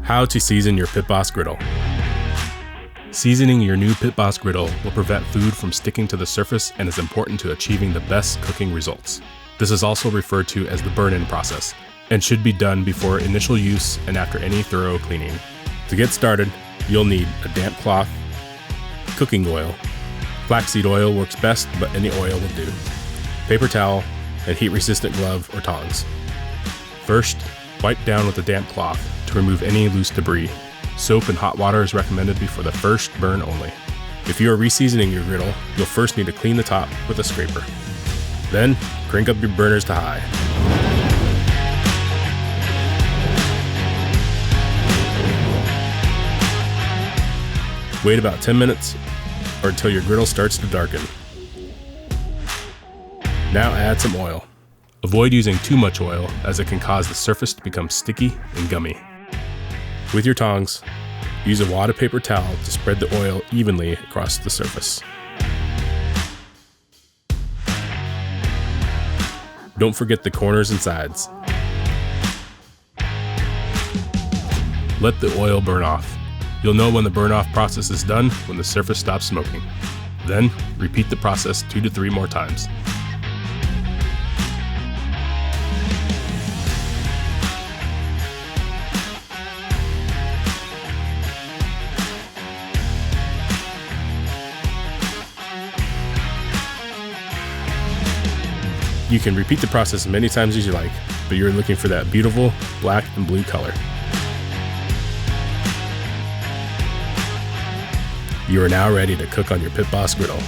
How to season your Pit Boss Griddle. Seasoning your new Pit Boss Griddle will prevent food from sticking to the surface and is important to achieving the best cooking results. This is also referred to as the burn-in process and should be done before initial use and after any thorough cleaning. To get started, you'll need a damp cloth, cooking oil, flaxseed oil works best but any oil will do, paper towel, and heat-resistant glove or tongs. First, wipe down with a damp cloth to remove any loose debris. Soap and hot water is recommended before the first burn only. If you are reseasoning your griddle, you'll first need to clean the top with a scraper. Then, crank up your burners to high. Wait about 10 minutes or until your griddle starts to darken. Now add some oil. Avoid using too much oil as it can cause the surface to become sticky and gummy. With your tongs, use a wad of paper towel to spread the oil evenly across the surface. Don't forget the corners and sides. Let the oil burn off. You'll know when the burn off process is done when the surface stops smoking. Then, repeat the process 2 to 3 more times. You can repeat the process as many times as you like, but you're looking for that beautiful black and blue color. You are now ready to cook on your Pit Boss Griddle.